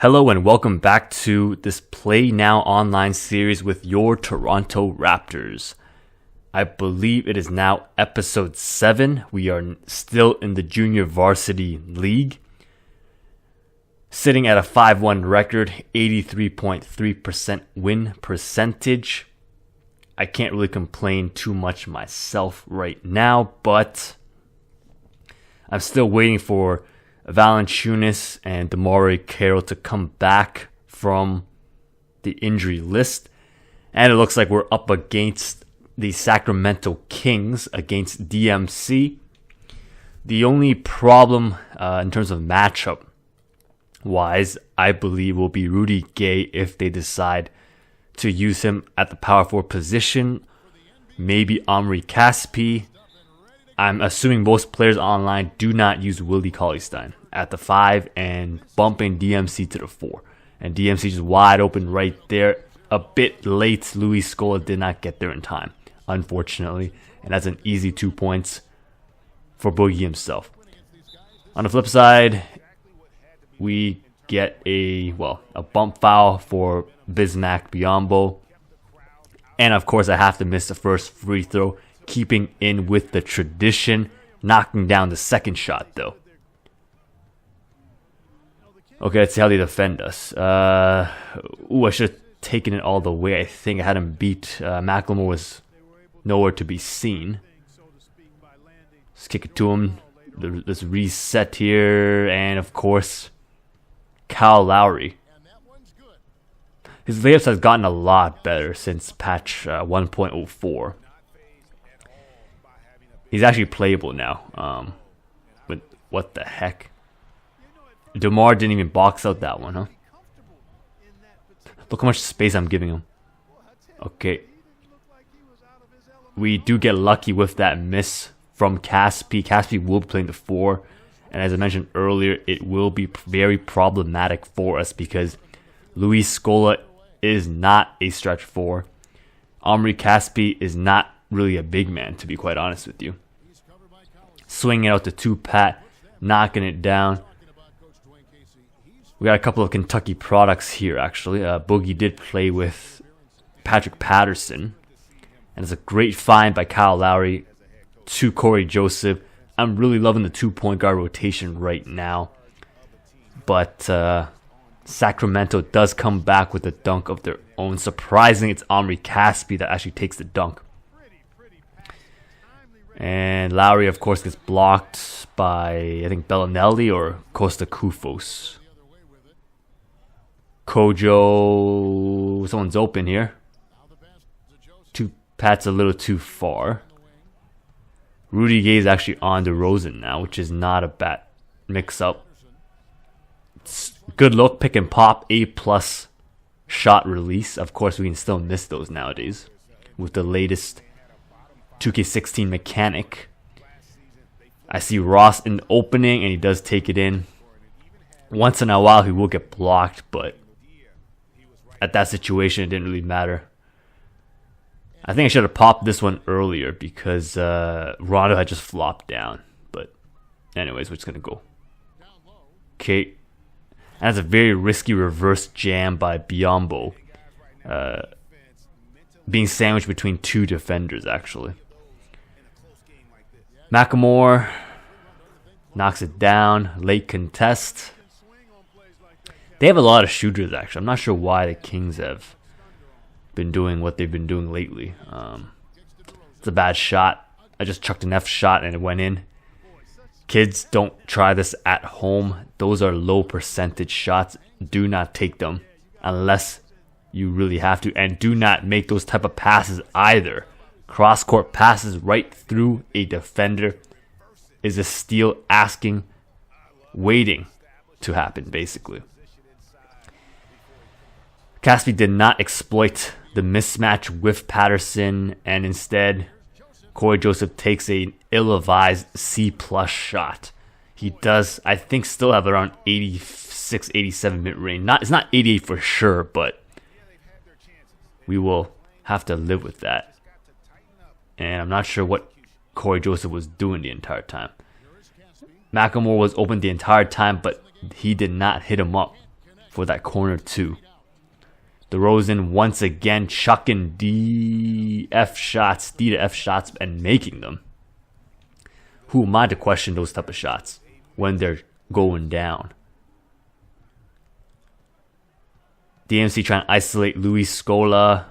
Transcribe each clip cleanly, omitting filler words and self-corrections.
Hello and welcome back to this Play Now online series with your Toronto Raptors. I believe it is now episode 7. We are still in the junior varsity league. Sitting at a 5-1 record, 83.3% win percentage. I can't really complain too much myself right now, but I'm still waiting for Valanciunas and DeMaurice Carroll to come back from the injury list. And it looks like we're up against the Sacramento Kings against DMC. The only problem in terms of matchup wise, I believe, will be Rudy Gay if they decide to use him at the power forward position. Maybe Omri Caspi. I'm assuming most players online do not use Willie Cauley-Stein at the 5 and bumping DMC to the 4. And DMC just wide open right there. A bit late. Luis Scola did not get there in time, unfortunately. And that's an easy 2 points for Boogie himself. On the flip side, we get a bump foul for Bismack Biyombo. And of course, I have to miss the first free throw, keeping in with the tradition, knocking down the second shot though. Okay, let's see how they defend us. I should have taken it all the way. I think I had him beat. Macklemore was nowhere to be seen. Let's kick it to him. Let's reset here. And of course, Kyle Lowry. His layups has gotten a lot better since patch 1.04. He's actually playable now. But what the heck? DeMar didn't even box out that one, huh? Look how much space I'm giving him. Okay. We do get lucky with that miss from Caspi. Caspi will be playing the 4. And as I mentioned earlier, it will be very problematic for us because Luis Scola is not a stretch 4. Omri Caspi is not really a big man, to be quite honest with you. Swinging out to 2-Pat, knocking it down. We got a couple of Kentucky products here, actually. Boogie did play with Patrick Patterson. And it's a great find by Kyle Lowry to Corey Joseph. I'm really loving the 2-point guard rotation right now. But Sacramento does come back with a dunk of their own. Surprisingly, it's Omri Caspi that actually takes the dunk. And Lowry, of course, gets blocked by, I think, Bellinelli or Costa Kufos. Kojo, someone's open here. 2-Pat's a little too far. Rudy Gay is actually on DeRozan now, which is not a bad mix-up. Good look, pick and pop, A+ shot release. Of course, we can still miss those nowadays with the latest 2K16 mechanic. I see Ross in the opening, and he does take it in. Once in a while, he will get blocked, but at that situation, it didn't really matter. I think I should have popped this one earlier because Rondo had just flopped down. But anyways, we're just going to go. Okay. And that's a very risky reverse jam by Biyombo. Being sandwiched between 2 defenders, actually. Macklemore knocks it down. Late contest. They have a lot of shooters, actually. I'm not sure why the Kings have been doing what they've been doing lately. It's a bad shot. I just chucked an F shot and it went in. Kids, don't try this at home. Those are low percentage shots. Do not take them unless you really have to. And do not make those type of passes either. Cross-court passes right through a defender is a steal waiting to happen, basically. Caspi did not exploit the mismatch with Patterson, and instead, Corey Joseph takes an ill-advised C+ shot. He does, I think, still have around 86, 87 mid-range. It's not 88 for sure, but we will have to live with that. And I'm not sure what Corey Joseph was doing the entire time. Macklemore was open the entire time, but he did not hit him up. for that corner 2. DeRozan once again chucking D to F shots, and making them. Who am I to question those type of shots when they're going down? DMC trying to isolate Luis Scola.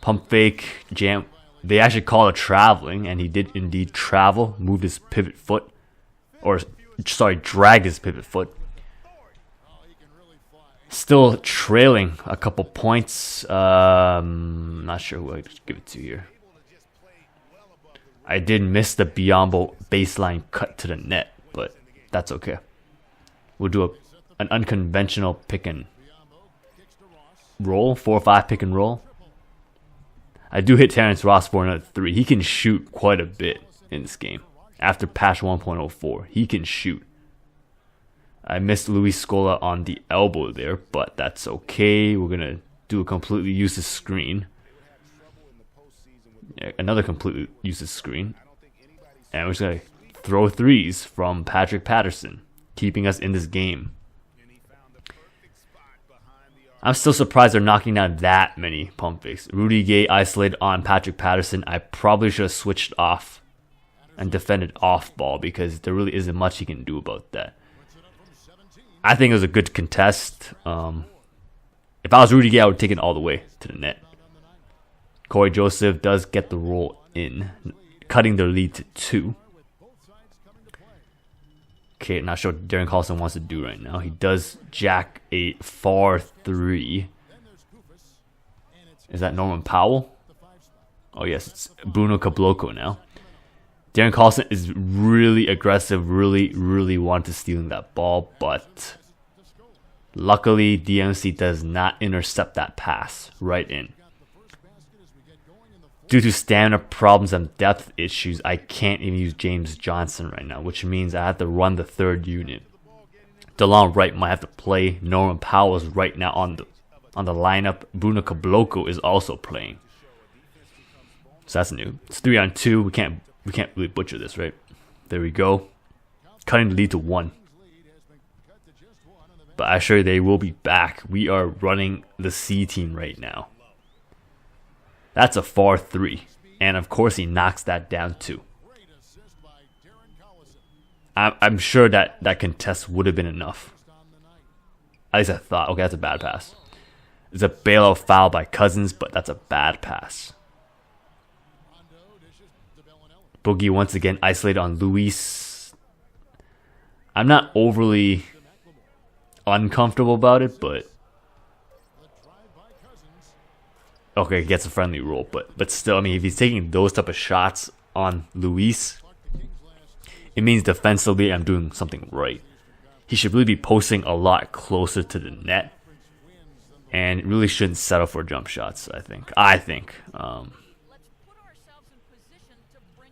Pump fake, jam. They actually call it traveling, and he did indeed travel. Moved his pivot foot. Or, sorry, dragged his pivot foot. Still trailing a couple points. Not sure who I'd give it to here. I did miss the Biombo baseline cut to the net, but that's okay. We'll do an unconventional pick and roll, 4-5 pick and roll. I do hit Terrence Ross for another 3. He can shoot quite a bit in this game. After patch 1.04, he can shoot. I missed Luis Scola on the elbow there, but that's okay. We're going to do a completely useless screen. Yeah, another completely useless screen. And we're just going to throw 3s from Patrick Patterson, keeping us in this game. I'm still surprised they're knocking down that many pump fakes. Rudy Gay isolated on Patrick Patterson. I probably should have switched off and defended off ball because there really isn't much he can do about that. I think it was a good contest. If I was Rudy Gay, I would take it all the way to the net. Corey Joseph does get the roll in, cutting their lead to 2. Okay, not sure what Darren Collison wants to do right now. He does jack a far 3. Is that Norman Powell? Oh yes, it's Bruno Caboclo now. Darren Collison is really aggressive, really wanted to stealing that ball, but luckily DMC does not intercept that pass right in. Due to stamina problems and depth issues, I can't even use James Johnson right now, which means I have to run the 3rd unit. DeLon Wright might have to play. Norman Powell is right now on the lineup. Bruno Caboclo is also playing. So that's new. It's 3-on-2. We can't really butcher this, right? There we go. Cutting the lead to 1. But I assure you they will be back. We are running the C team right now. That's a far 3. And of course he knocks that down too. I'm sure that contest would have been enough. At least I thought. Okay, that's a bad pass. It's a bailout foul by Cousins, but that's a bad pass. Boogie once again isolated on Luis. I'm not overly uncomfortable about it, but okay, gets a friendly roll, but still, I mean, if he's taking those type of shots on Luis, it means defensively I'm doing something right. He should really be posting a lot closer to the net, and really shouldn't settle for jump shots. I think.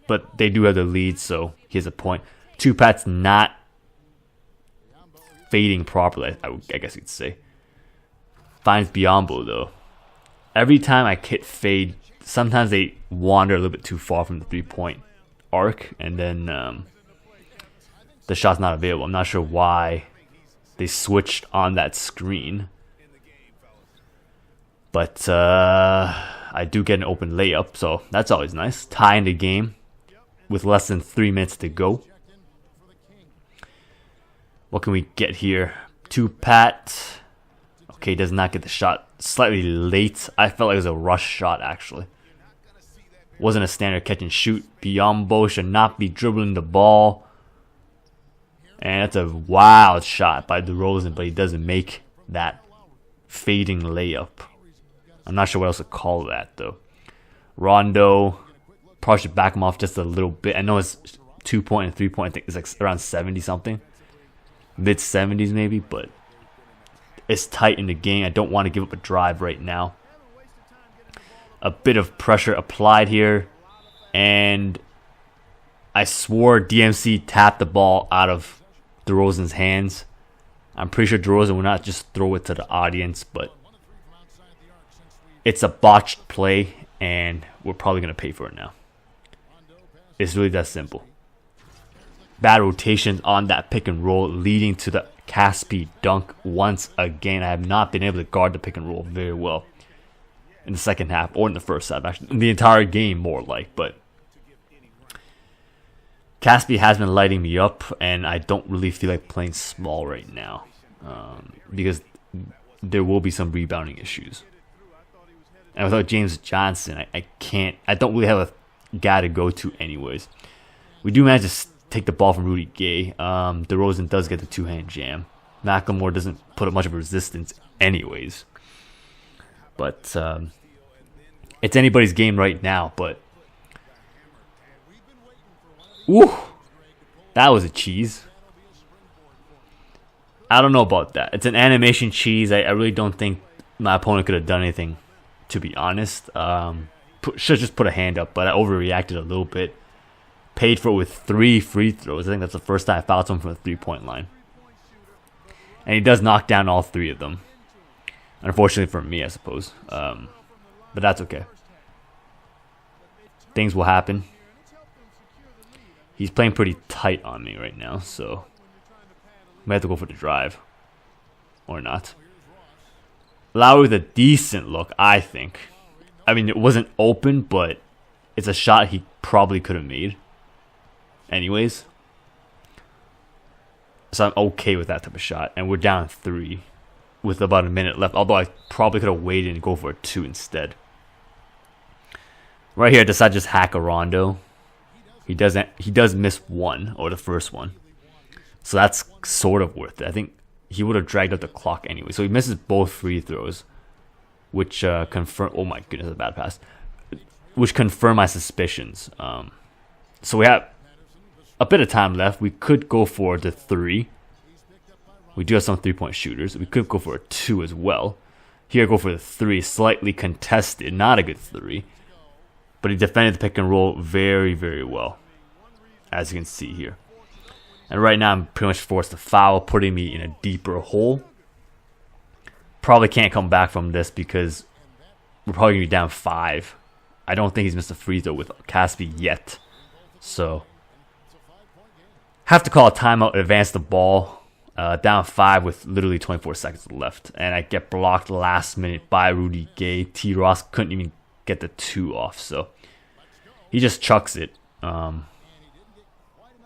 But they do have the lead, so he has a point. Tupat's not fading properly, I guess you could say. Finds Biombo though. Every time I hit fade, sometimes they wander a little bit too far from the 3-point arc, and then the shot's not available. I'm not sure why they switched on that screen. But I do get an open layup, so that's always nice. Tying the game with less than 3 minutes to go. What can we get here? Tupat. Okay, does not get the shot. Slightly late. I felt like it was a rush shot, actually. Wasn't a standard catch and shoot. Biombo should not be dribbling the ball. And that's a wild shot by DeRozan, but he doesn't make that fading layup. I'm not sure what else to call that, though. Rondo probably should back him off just a little bit. I know his 2-point and 3-point, I think it's like around 70-something. Mid-70s maybe, but it's tight in the game. I don't want to give up a drive right now. A bit of pressure applied here. And I swore DMC tapped the ball out of DeRozan's hands. I'm pretty sure DeRozan will not just throw it to the audience, but it's a botched play, and we're probably going to pay for it now. It's really that simple. Bad rotations on that pick and roll, leading to the Caspi dunk once again. I have not been able to guard the pick and roll very well in the second half, or in the first half, actually. In the entire game, more like. But Caspi has been lighting me up, and I don't really feel like playing small right now. Because there will be some rebounding issues. And without James Johnson, I don't really have a guy to go to anyways. We do manage to take the ball from Rudy Gay. DeRozan does get the two-hand jam. McLemore doesn't put up much of a resistance anyways. But it's anybody's game right now. But ooh, that was a cheese. I don't know about that. It's an animation cheese. I really don't think my opponent could have done anything, to be honest. Should just put a hand up, but I overreacted a little bit. Paid for it with 3 free throws. I think that's the first time I fouled someone from the three-point line. And he does knock down all 3 of them. Unfortunately for me, I suppose. But that's okay. Things will happen. He's playing pretty tight on me right now, so I might have to go for the drive. Or not. Lowry with a decent look, I think. I mean, it wasn't open, but it's a shot he probably could have made anyways. So I'm okay with that type of shot. And we're down 3 with about a minute left. Although I probably could have waited and go for a 2 instead. Right here, I decide to just hack a Rondo. He does miss 1, or the first one. So that's sort of worth it. I think he would have dragged out the clock anyway. So he misses both free throws, which confirm. Oh my goodness, that's a bad pass. Which confirm my suspicions. So we have a bit of time left. We could go for the 3. We do have some 3-point shooters. We could go for a 2 as well. Here, go for the 3. Slightly contested. Not a good 3. But he defended the pick and roll very, very well, as you can see here. And right now, I'm pretty much forced to foul, putting me in a deeper hole. Probably can't come back from this because we're probably going to be down 5. I don't think he's missed a free throw with Caspi yet. So, have to call a timeout, advance the ball. Down 5 with literally 24 seconds left. And I get blocked last minute by Rudy Gay. T. Ross couldn't even get the 2 off. So, he just chucks it.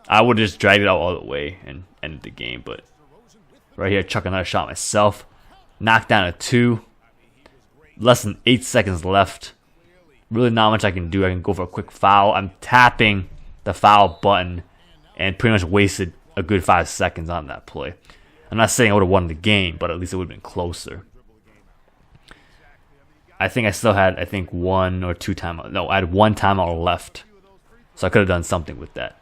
I would have just dragged it out all the way and ended the game. But right here, chuck another shot myself. Knock down a 2. Less than 8 seconds left. Really not much I can do. I can go for a quick foul. I'm tapping the foul button and pretty much wasted a good 5 seconds on that play. I'm not saying I would have won the game, but at least it would have been closer. I think I still had, 1 or 2 timeouts. No, I had 1 timeout left. So I could have done something with that.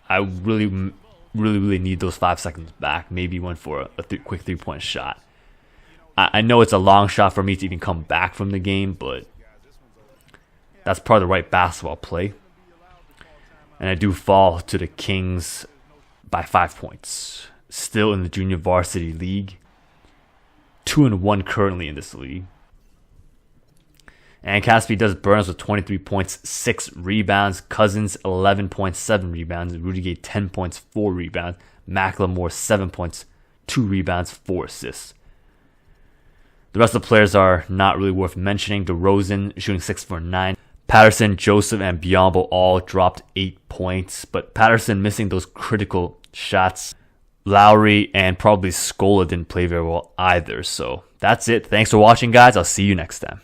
I really need those 5 seconds back. Maybe one for a quick 3-point shot. I know it's a long shot for me to even come back from the game, but that's part of the right basketball play. And I do fall to the Kings by 5 points. Still in the junior varsity league. 2-1 currently in this league. And Caspi does burn us with 23 points, 6 rebounds. Cousins, 11.7 rebounds. Rudy Gay, 10 points, 4 rebounds. McLemore, 7 points, 2 rebounds, 4 assists. The rest of the players are not really worth mentioning. DeRozan shooting 6 for 9. Patterson, Joseph, and Biombo all dropped 8 points. But Patterson missing those critical shots. Lowry and probably Scola didn't play very well either. So that's it. Thanks for watching, guys. I'll see you next time.